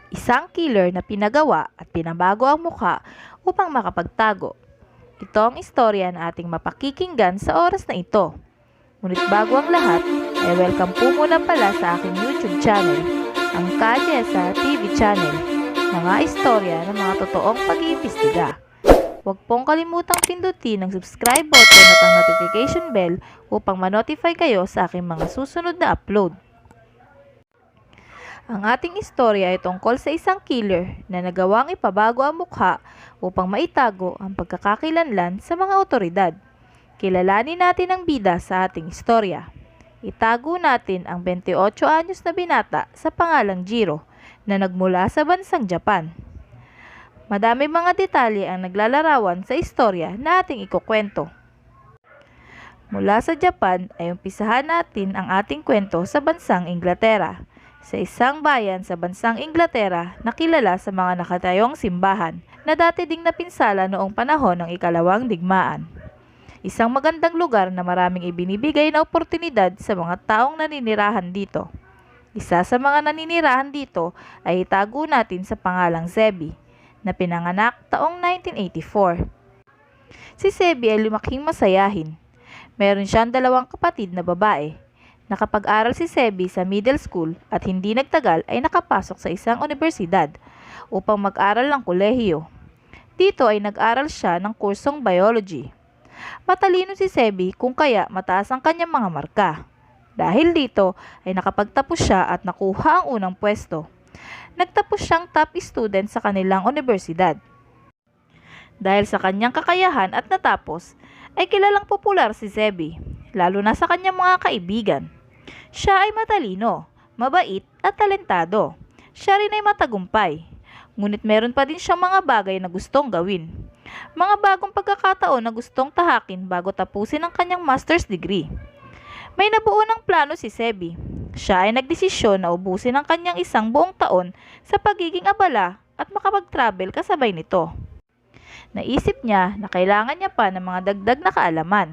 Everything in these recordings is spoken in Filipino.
isang killer na pinagawa at pinabago ang mukha upang makapagtago. Ito ang istorya na ating mapakikinggan sa oras na ito. Ngunit bago ang lahat, ay welcome po muna pala sa aking YouTube channel, ang Kajessa TV channel, mga istorya ng mga totoong pag-iimbestiga. Huwag pong kalimutang pindutin ang subscribe button at ang notification bell upang ma-notify kayo sa aking mga susunod na upload. Ang ating istorya ay tungkol sa isang killer na nagawang ipabago ang mukha upang maitago ang pagkakakilanlan sa mga otoridad. Kilalanin natin ang bida sa ating istorya. Itago natin ang 28 anyos na binata sa pangalang Jiro na nagmula sa bansang Japan. Madami mga detalye ang naglalarawan sa istorya na ating ikukwento. Mula sa Japan ay umpisahan natin ang ating kwento sa bansang Inglaterra. Sa isang bayan sa bansang Inglaterra na kilala sa mga nakatayong simbahan na dati ding napinsala noong panahon ng ikalawang digmaan. Isang magandang lugar na maraming ibinibigay na oportunidad sa mga taong naninirahan dito. Isa sa mga naninirahan dito ay itago natin sa pangalang Zebi na pinanganak taong 1984. Si Zebi ay lumaking masayahin. Meron siyang dalawang kapatid na babae. Nakapag-aral si Zebi sa middle school at hindi nagtagal ay nakapasok sa isang universidad upang mag-aral ng kolehiyo. Dito ay nag-aral siya ng kursong biology. Matalino si Zebi kung kaya mataas ang kanyang mga marka. Dahil dito ay nakapagtapos siya at nakuha ang unang pwesto. Nagtapos siyang top student sa kanilang universidad. Dahil sa kanyang kakayahan at natapos, ay kilalang popular si Zebi, lalo na sa kanyang mga kaibigan. Siya ay matalino, mabait at talentado. Siya rin ay matagumpay. Ngunit meron pa din siyang mga bagay na gustong gawin. Mga bagong pagkakataon na gustong tahakin bago tapusin ang kanyang master's degree. May nabuo ng plano si Zebi. Siya ay nagdesisyon na ubusin ang kanyang isang buong taon sa pagiging abala at makapag-travel kasabay nito. Naisip niya na kailangan niya pa ng mga dagdag na kaalaman.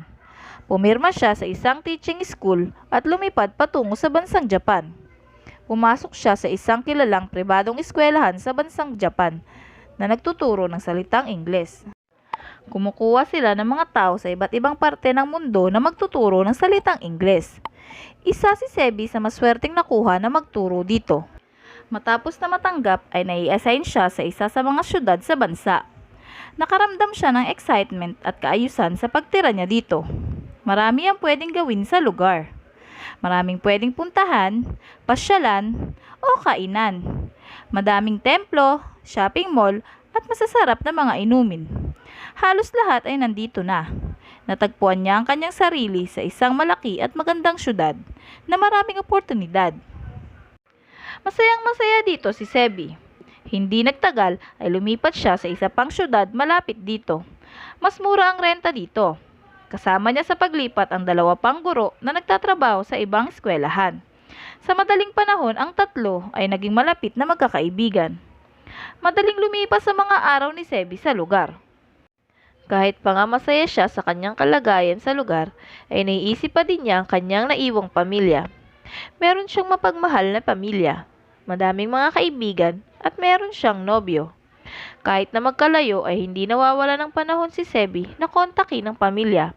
Pumirma siya sa isang teaching school at lumipad patungo sa bansang Japan. Pumasok siya sa isang kilalang pribadong eskwelahan sa bansang Japan na nagtuturo ng salitang Ingles. Kumukuha sila ng mga tao sa iba't ibang parte ng mundo na magtuturo ng salitang Ingles. Isa si Zebi sa maswerteng nakuha na magturo dito. Matapos na matanggap ay nai-assign siya sa isa sa mga syudad sa bansa. Nakaramdam siya ng excitement at kaayusan sa pagtira niya dito. Marami ang pwedeng gawin sa lugar. Maraming pwedeng puntahan, pasyalan, o kainan. Madaming templo, shopping mall, at masasarap na mga inumin. Halos lahat ay nandito na. Natagpuan niya ang kanyang sarili sa isang malaki at magandang syudad na maraming oportunidad. Masayang masaya dito si Zebi. Hindi nagtagal ay lumipat siya sa isa pang syudad malapit dito. Mas mura ang renta dito. Kasama niya sa paglipat ang dalawa pang guro na nagtatrabaho sa ibang eskwelahan. Sa madaling panahon, ang tatlo ay naging malapit na magkakaibigan. Madaling lumipas sa mga araw ni Zebi sa lugar. Kahit pa nga masaya siya sa kanyang kalagayan sa lugar, ay naiisip pa din niya ang kanyang naiwang pamilya. Meron siyang mapagmahal na pamilya, madaming mga kaibigan, at meron siyang nobyo. Kahit na magkalayo ay hindi nawawala ng panahon si Zebi na kontakin ng pamilya.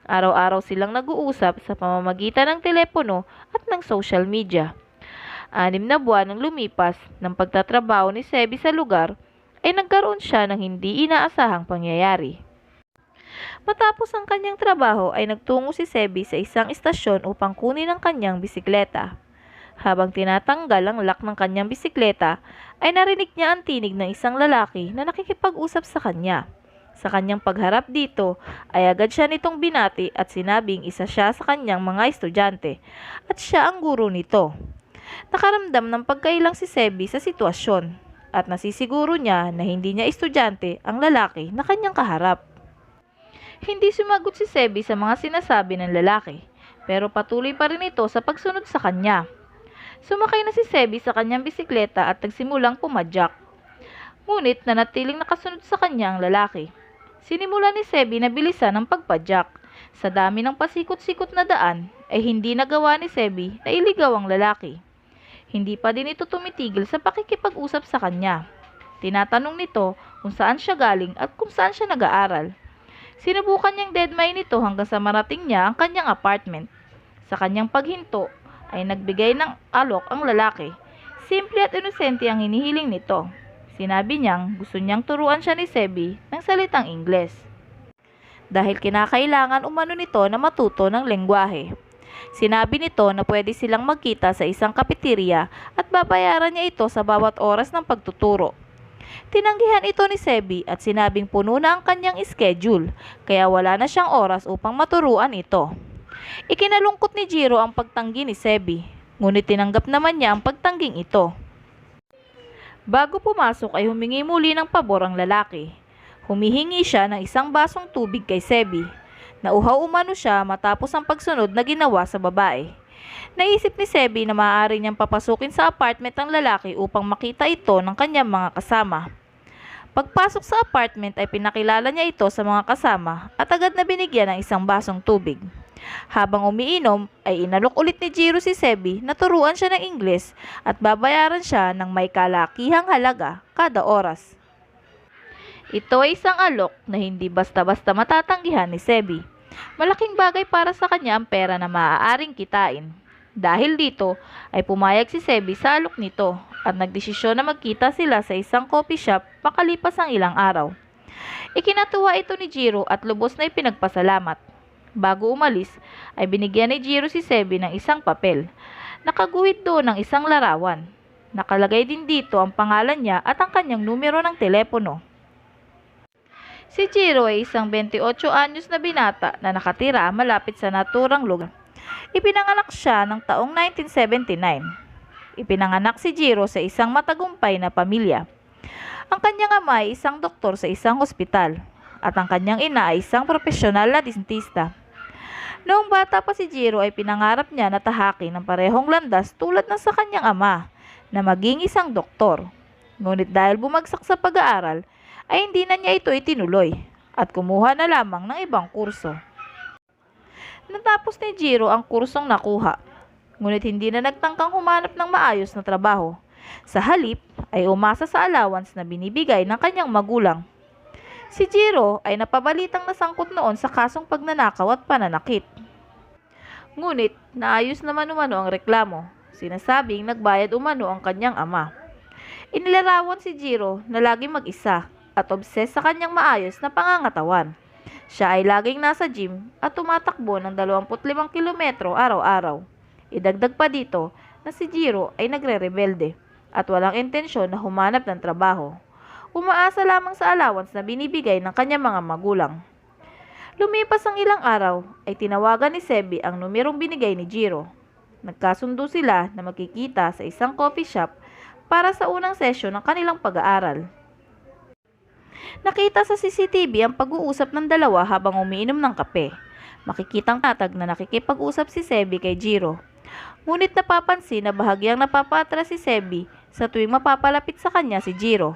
Araw-araw silang nag-uusap sa pamamagitan ng telepono at ng social media. 6 na buwan ang lumipas ng pagtatrabaho ni Zebi sa lugar ay nagkaroon siya ng hindi inaasahang pangyayari. Matapos ang kanyang trabaho ay nagtungo si Zebi sa isang istasyon upang kunin ang kanyang bisikleta. Habang tinatanggal ang lock ng kanyang bisikleta ay narinig niya ang tinig ng isang lalaki na nakikipag-usap sa kanya. Sa kanyang pagharap dito ay agad siya nitong binati at sinabing isa siya sa kanyang mga estudyante at siya ang guro nito. Nakaramdam ng pagkailang si Zebi sa sitwasyon at nasisiguro niya na hindi niya estudyante ang lalaki na kanyang kaharap. Hindi sumagot si Zebi sa mga sinasabi ng lalaki pero patuloy pa rin ito sa pagsunod sa kanya. Sumakay na si Zebi sa kanyang bisikleta at nagsimulang pumadyak. Ngunit nanatiling nakasunod sa kanya ang lalaki. Sinimula ni Zebi na bilisan ang pagpadyak. Sa dami ng pasikot-sikot na daan, ay hindi nagawa ni Zebi na iligaw ang lalaki. Hindi pa din ito tumitigil sa pakikipag-usap sa kanya. Tinatanong nito kung saan siya galing at kung saan siya nag-aaral. Sinubukan niyang deadmine nito hanggang sa marating niya ang kanyang apartment. Sa kanyang paghinto ay nagbigay ng alok ang lalaki. Simple at inosente ang hinihiling nito. Sinabi niyang gusto niyang turuan siya ni Sebi ng salitang Ingles. Dahil kinakailangan umano nito na matuto ng lengguwahe. Sinabi nito na pwede silang magkita sa isang kafeterya at babayaran niya ito sa bawat oras ng pagtuturo. Tinanggihan ito ni Sebi at sinabing puno na ang kanyang schedule, kaya wala na siyang oras upang maturuan ito. Ikinalungkot ni Jiro ang pagtanggi ni Sebi, ngunit tinanggap naman niya ang pagtangging ito. Bago pumasok ay humingi muli ng pabor ang lalaki. Humihingi siya ng isang basong tubig kay Sebi. Nauhaw umano siya matapos ang pagsunod na ginawa sa babae. Naisip ni Sebi na maaari niyang papasukin sa apartment ng lalaki upang makita ito ng kanyang mga kasama. Pagpasok sa apartment ay pinakilala niya ito sa mga kasama at agad na binigyan ng isang basong tubig. Habang umiinom ay inalok ulit ni Jiro si Sebi na turuan siya ng Ingles at babayaran siya ng may kalakihang halaga kada oras. Ito ay isang alok na hindi basta-basta matatanggihan ni Sebi. Malaking bagay para sa kanya ang pera na maaaring kitain. Dahil dito ay pumayag si Sebi sa alok nito at nagdesisyon na magkita sila sa isang coffee shop makalipas ang ilang araw. Ikinatuwa ito ni Jiro at lubos na ipinagpasalamat. Bago umalis ay binigyan ni Jiro si Sebi ng isang papel. Nakaguhit doon ng isang larawan. Nakalagay din dito ang pangalan niya at ang kanyang numero ng telepono. Si Jiro ay isang 28 anyos na binata na nakatira malapit sa naturang lugar. Ipinanganak siya ng taong 1979. Ipinanganak si Jiro sa isang matagumpay na pamilya. Ang kanyang ama ay isang doktor sa isang ospital at ang kanyang ina ay isang profesional na dentista. Noong bata pa si Jiro ay pinangarap niya na tahakin ng parehong landas tulad ng sa kanyang ama na maging isang doktor. Ngunit dahil bumagsak sa pag-aaral ay hindi na niya ito itinuloy at kumuha na lamang ng ibang kurso. Natapos ni Jiro ang kursong nakuha, ngunit hindi na nagtangkang humanap ng maayos na trabaho. Sa halip ay umasa sa allowance na binibigay ng kanyang magulang. Si Jiro ay napabalitang nasangkot noon sa kasong pagnanakaw at pananakit. Ngunit naayos naman umano ang reklamo. Sinasabing nagbayad umano ang kanyang ama. Inilarawan si Jiro na laging mag-isa at obses sa kanyang maayos na pangangatawan. Siya ay laging nasa gym at tumatakbo ng 25 kilometro araw-araw. Idagdag pa dito na si Jiro ay nagre-rebelde at walang intensyon na humanap ng trabaho. Umaasa lamang sa allowance na binibigay ng kanyang mga magulang. Lumipas ang ilang araw ay tinawagan ni Sebi ang numerong binigay ni Jiro. Nagkasundo sila na magkikita sa isang coffee shop para sa unang sesyon ng kanilang pag-aaral. Nakita sa CCTV ang pag-uusap ng dalawa habang umiinom ng kape. Makikitang tatag na nakikipag-usap si Sebi kay Jiro. Ngunit napapansin na bahagyang napapatras si Sebi sa tuwing mapapalapit sa kanya si Jiro.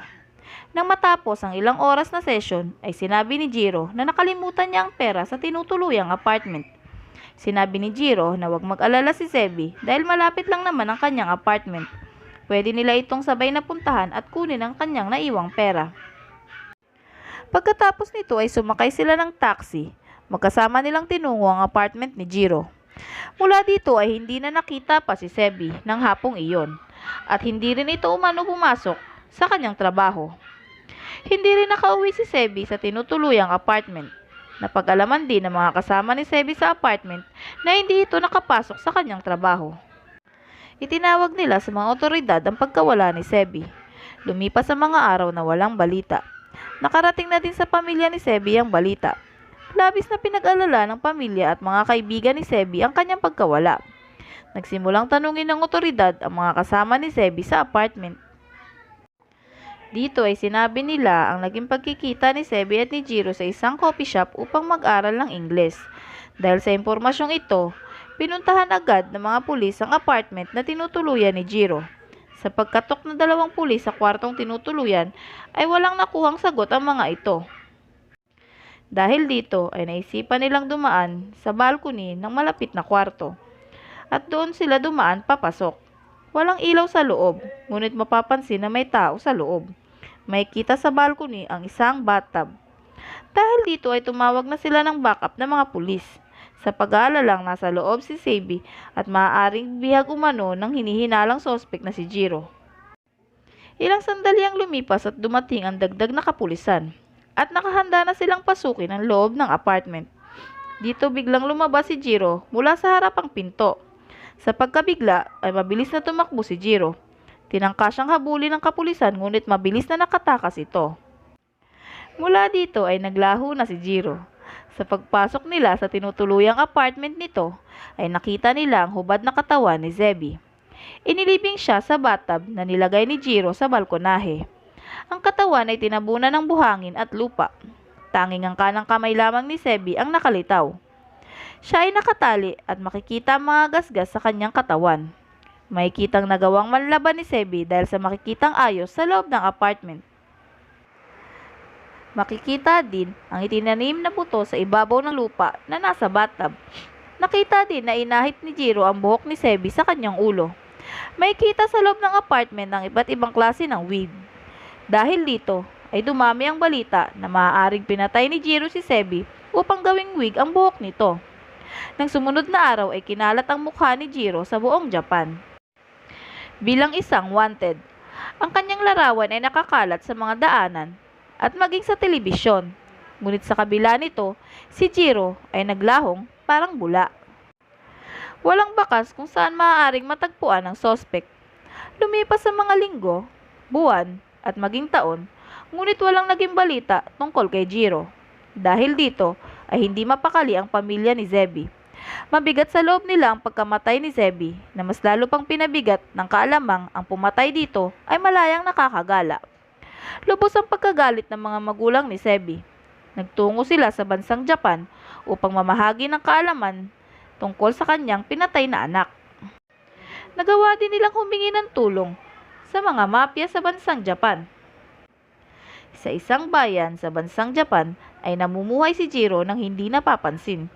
Nang matapos ang ilang oras na session ay sinabi ni Jiro na nakalimutan niya ang pera sa tinutuluyang apartment. Sinabi ni Jiro na huwag mag-alala si Sebi dahil malapit lang naman ang kanyang apartment. Pwede nila itong sabay na puntahan at kunin ang kanyang naiwang pera. Pagkatapos nito ay sumakay sila ng taxi. Magkasama nilang tinungo ang apartment ni Jiro. Mula dito ay hindi na nakita pa si Sebi ng hapong iyon at hindi rin ito umano pumasok sa kanyang trabaho. Hindi rin nakauwi si Sebi sa tinutuluyang apartment. Napag-alaman din ng mga kasama ni Sebi sa apartment na hindi ito nakapasok sa kanyang trabaho. Itinawag nila sa mga otoridad ang pagkawala ni Sebi. Lumipas ang mga araw na walang balita. Nakarating na din sa pamilya ni Sebi ang balita. Labis na pinag-alala ng pamilya at mga kaibigan ni Sebi ang kanyang pagkawala. Nagsimulang tanungin ng otoridad ang mga kasama ni Sebi sa apartment. Dito ay sinabi nila ang naging pagkikita ni Sebi at ni Jiro sa isang coffee shop upang mag-aral ng Ingles. Dahil sa impormasyong ito, pinuntahan agad ng mga pulis ang apartment na tinutuluyan ni Jiro. Sa pagkatok ng 2 pulis sa kwartong tinutuluyan ay walang nakuhang sagot ang mga ito. Dahil dito ay naisipan nilang dumaan sa balcony ng malapit na kwarto. At doon sila dumaan papasok. Walang ilaw sa loob, ngunit mapapansin na may tao sa loob. Makikita sa balcony ang isang bathtub. Dahil dito ay tumawag na sila ng backup ng mga pulis. Sa pag-aalalang nasa loob si Sebi at maaaring bihag umano ng hinihinalang sospek na si Jiro. Ilang sandali ang lumipas at dumating ang dagdag na kapulisan. At nakahanda na silang pasukin ang loob ng apartment. Dito biglang lumabas si Jiro mula sa harapang pinto. Sa pagkabigla ay mabilis na tumakbo si Jiro. Tinangka siyang habulin ng kapulisan ngunit mabilis na nakatakas ito. Mula dito ay naglaho na si Jiro. Sa pagpasok nila sa tinutuluyang apartment nito, ay nakita nila ang hubad na katawan ni Zebi. Inilibing siya sa bathtub na nilagay ni Jiro sa balkonahe. Ang katawan ay tinabunan ng buhangin at lupa. Tanging ang kanang kamay lamang ni Zebi ang nakalitaw. Siya ay nakatali at makikita ang mga gasgas sa kanyang katawan. Makikitang nagawang manlaban ni Zebi dahil sa makikitang ayos sa loob ng apartment. Makikita din ang itinanim na buto sa ibabaw ng lupa na nasa bathtub. Nakita din na inahit ni Jiro ang buhok ni Zebi sa kanyang ulo. Makikita sa loob ng apartment ang iba't ibang klase ng wig. Dahil dito ay dumami ang balita na maaaring pinatay ni Jiro si Zebi upang gawing wig ang buhok nito. Nang sumunod na araw ay kinalat ang mukha ni Jiro sa buong Japan. Bilang isang wanted, ang kanyang larawan ay nakakalat sa mga daanan at maging sa telebisyon. Ngunit sa kabila nito, si Jiro ay naglahong parang bula. Walang bakas kung saan maaaring matagpuan ang sospek. Lumipas ang mga linggo, buwan, at maging taon, ngunit walang naging balita tungkol kay Jiro. Dahil dito ay hindi mapakali ang pamilya ni Zebi. Mabigat sa loob nila ang pagkamatay ni Zebi na mas lalo pang pinabigat ng kaalamang ang pumatay dito ay malayang nakakagala. Lubos ang pagkagalit ng mga magulang ni Zebi. Nagtungo sila sa bansang Japan upang mamahagi ng kaalaman tungkol sa kanyang pinatay na anak. Nagawa din nilang humingi ng tulong sa mga mafia sa bansang Japan. Sa isang bayan sa bansang Japan ay namumuhay si Jiro nang hindi napapansin.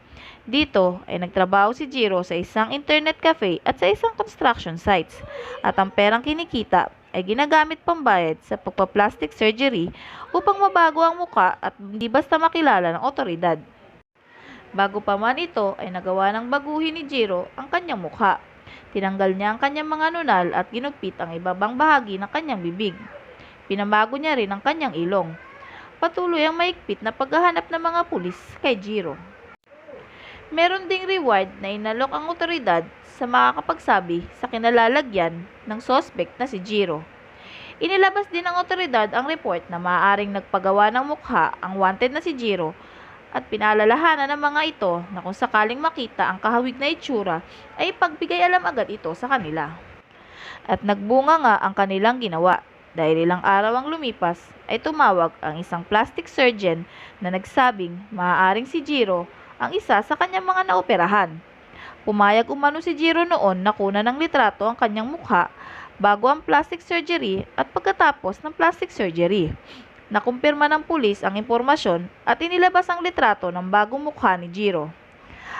Dito ay nagtrabaho si Jiro sa isang internet cafe at sa isang construction sites at ang perang kinikita ay ginagamit pambayad sa pagpa-plastic surgery upang mabago ang muka at hindi basta makilala ng otoridad. Bago pa man ito ay nagawa ng baguhin ni Jiro ang kanyang mukha. Tinanggal niya ang kanyang mga nunal at ginupit ang ibabang bahagi ng kanyang bibig. Pinabago niya rin ang kanyang ilong. Patuloy ang maigpit na paghahanap ng mga pulis kay Jiro. Meron ding reward na inalok ang otoridad sa makakapagsabi sa kinalalagyan ng suspect na si Jiro. Inilabas din ng otoridad ang report na maaaring nagpagawa ng mukha ang wanted na si Jiro at pinaalalahanan ng mga ito na kung sakaling makita ang kahawig na itsura ay pagbigay alam agad ito sa kanila. At nagbunga nga ang kanilang ginawa. Dahil ilang araw ang lumipas ay tumawag ang isang plastic surgeon na nagsabing maaaring si Jiro ang isa sa kanyang mga naoperahan. Pumayag umano si Jiro noon na kunan ng litrato ang kanyang mukha bago ang plastic surgery at pagkatapos ng plastic surgery. Nakumpirma ng pulis ang impormasyon at inilabas ang litrato ng bagong mukha ni Jiro.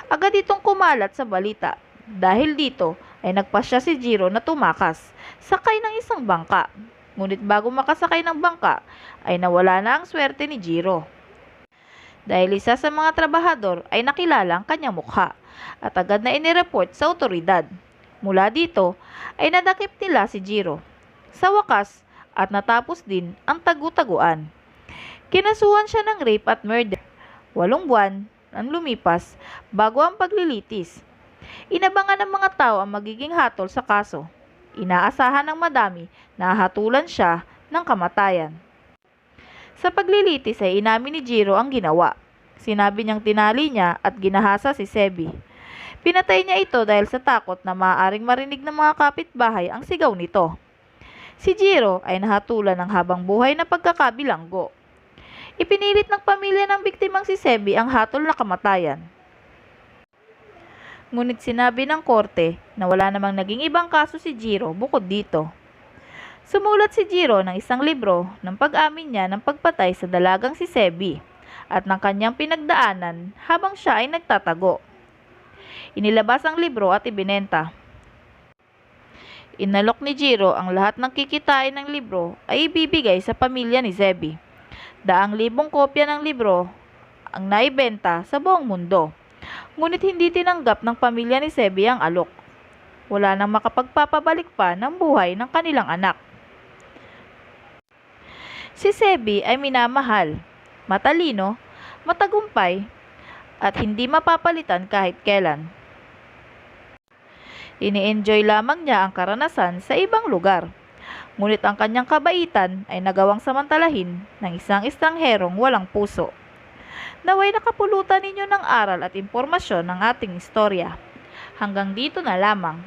Agad itong kumalat sa balita. Dahil dito ay nagpasya si Jiro na tumakas, sakay ng isang bangka. Ngunit bago makasakay ng bangka ay nawala na ang swerte ni Jiro. Dahil isa sa mga trabahador ay nakilala ang kanyang mukha at agad na inireport sa otoridad. Mula dito ay nadakip nila si Jiro. Sa wakas at natapos din ang tagu-taguan. Kinasuhan siya ng rape at murder. 8 buwan ang lumipas bago ang paglilitis. Inabangan ng mga tao ang magiging hatol sa kaso. Inaasahan ng madami na hatulan siya ng kamatayan. Sa paglilitis ay inamin ni Jiro ang ginawa. Sinabi niyang tinali niya at ginahasa si Zebi. Pinatay niya ito dahil sa takot na maaaring marinig ng mga kapitbahay ang sigaw nito. Si Jiro ay nahatulan ng habang buhay na pagkakabilanggo. Ipinilit ng pamilya ng biktimang si Zebi ang hatol na kamatayan. Ngunit sinabi ng korte na wala namang naging ibang kaso si Jiro bukod dito. Sumulat si Jiro ng isang libro ng pag-amin niya ng pagpatay sa dalagang si Zebi at ng kanyang pinagdaanan habang siya ay nagtatago. Inilabas ang libro at ibinenta. Inalok ni Jiro ang lahat ng kikitain ng libro ay ibibigay sa pamilya ni Zebi. Daang libong kopya ng libro ang naibenta sa buong mundo. Ngunit hindi tinanggap ng pamilya ni Zebi ang alok. Wala nang makapagpapabalik pa ng buhay ng kanilang anak. Si Zebi ay minamahal, matalino, matagumpay, at hindi mapapalitan kahit kailan. Ini-enjoy lamang niya ang karanasan sa ibang lugar. Ngunit ang kanyang kabaitan ay nagawang samantalahin ng isang estrangerong walang puso. Naway nakapulutan ninyo ng aral at impormasyon ng ating istorya. Hanggang dito na lamang.